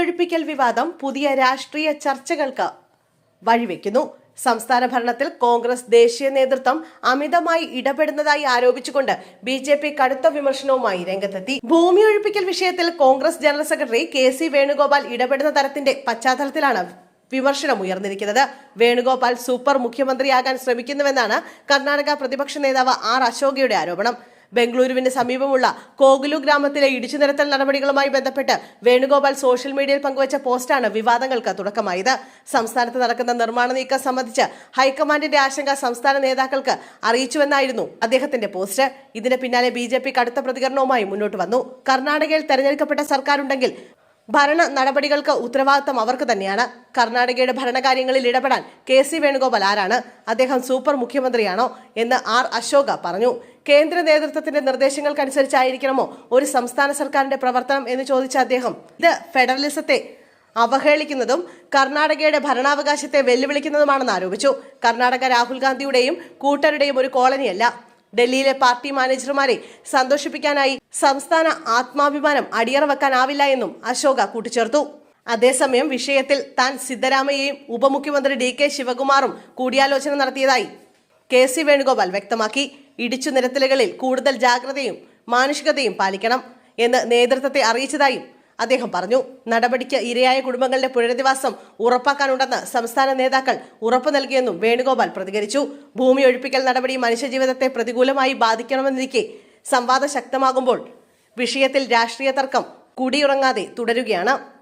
ഭൂമിയൊഴിപ്പിക്കൽ വിവാദം പുതിയ രാഷ്ട്രീയ ചർച്ചകൾക്ക് വഴിവെക്കുന്നു. സംസ്ഥാന ഭരണത്തിൽ കോൺഗ്രസ് ദേശീയ നേതൃത്വം അമിതമായി ഇടപെടുന്നതായി ആരോപിച്ചുകൊണ്ട് ബി.ജെ.പി കടുത്ത വിമർശനവുമായി രംഗത്തെത്തി. ഭൂമിയൊഴിപ്പിക്കൽ വിഷയത്തിൽ Congress general secretary K C. Venugopal ഇടപെടുന്ന തരത്തിന്റെ പശ്ചാത്തലത്തിലാണ് വിമർശനം ഉയർന്നിരിക്കുന്നത്. വേണുഗോപാൽ സൂപ്പർ മുഖ്യമന്ത്രിയാകാൻ ശ്രമിക്കുന്നുവെന്നാണ് കർണാടക പ്രതിപക്ഷ നേതാവ് ആർ അശോകയുടെ ആരോപണം. ബംഗളൂരുവിന് സമീപമുള്ള കോഗുലു ഗ്രാമത്തിലെ ഇടിച്ചു നിരത്തൽ നടപടികളുമായി ബന്ധപ്പെട്ട് വേണുഗോപാൽ സോഷ്യൽ മീഡിയയിൽ പങ്കുവച്ച പോസ്റ്റാണ് വിവാദങ്ങൾക്ക് തുടക്കമായത്. സംസ്ഥാനത്ത് നടക്കുന്ന നിർമ്മാണ നീക്കം സംബന്ധിച്ച് ഹൈക്കമാൻഡിന്റെ ആശങ്ക സംസ്ഥാന നേതാക്കൾക്ക് അറിയിച്ചുവെന്നായിരുന്നു അദ്ദേഹത്തിന്റെ പോസ്റ്റ്. ഇതിന് പിന്നാലെ ബി.ജെ.പി കടുത്ത പ്രതികരണവുമായി മുന്നോട്ട് വന്നു. കർണാടകയിൽ തെരഞ്ഞെടുക്കപ്പെട്ട സർക്കാരുണ്ടെങ്കിൽ ഭരണ നടപടികൾക്ക് ഉത്തരവാദിത്തം അവർക്ക് തന്നെയാണ്. കർണാടകയുടെ ഭരണകാര്യങ്ങളിൽ ഇടപെടാൻ കെ.സി. വേണുഗോപാൽ ആരാണ്? അദ്ദേഹം സൂപ്പർ മുഖ്യമന്ത്രിയാണോ എന്ന് ആർ അശോക പറഞ്ഞു. കേന്ദ്ര നേതൃത്വത്തിന്റെ നിർദ്ദേശങ്ങൾക്കനുസരിച്ചായിരിക്കണമോ ഒരു സംസ്ഥാന സർക്കാരിന്റെ പ്രവർത്തനം എന്ന് ചോദിച്ച അദ്ദേഹം ഇത് ഫെഡറലിസത്തെ അവഹേളിക്കുന്നതും കർണാടകയുടെ ഭരണാവകാശത്തെ വെല്ലുവിളിക്കുന്നതുമാണെന്ന് ആരോപിച്ചു. കർണാടക രാഹുൽ ഗാന്ധിയുടെയും കൂട്ടരുടെയും ഒരു കോളനിയല്ല. ഡൽഹിയിലെ പാർട്ടി മാനേജർമാരെ സന്തോഷിപ്പിക്കാനായി സംസ്ഥാന ആത്മാഭിമാനം അടിയറ വെക്കാനാവില്ല എന്നും അശോക കൂട്ടിച്ചേർത്തു. അതേസമയം വിഷയത്തിൽ താൻ സിദ്ധരാമയ്യയും ഉപമുഖ്യമന്ത്രി ഡി.കെ. ശിവകുമാറും കൂടിയാലോചന നടത്തിയതായി കെ.സി. വേണുഗോപാൽ വ്യക്തമാക്കി. ഇടിച്ചു നിരത്തലുകളിൽ കൂടുതൽ ജാഗ്രതയും മാനുഷികതയും പാലിക്കണം എന്ന് നേതൃത്വത്തെ അറിയിച്ചതായും അദ്ദേഹം പറഞ്ഞു. നടപടിക്ക് ഇരയായ കുടുംബങ്ങളുടെ പുനരധിവാസം ഉറപ്പാക്കാനുണ്ടെന്ന് സംസ്ഥാന നേതാക്കൾ ഉറപ്പു നൽകിയെന്നും വേണുഗോപാൽ പ്രതികരിച്ചു. ഭൂമി ഒഴിപ്പിക്കൽ നടപടി മനുഷ്യജീവിതത്തെ പ്രതികൂലമായി ബാധിക്കണമെന്നിരിക്കെ സംവാദം ശക്തമാകുമ്പോൾ വിഷയത്തിൽ രാഷ്ട്രീയ തർക്കം കുടിയുറങ്ങാതെ തുടരുകയാണ്.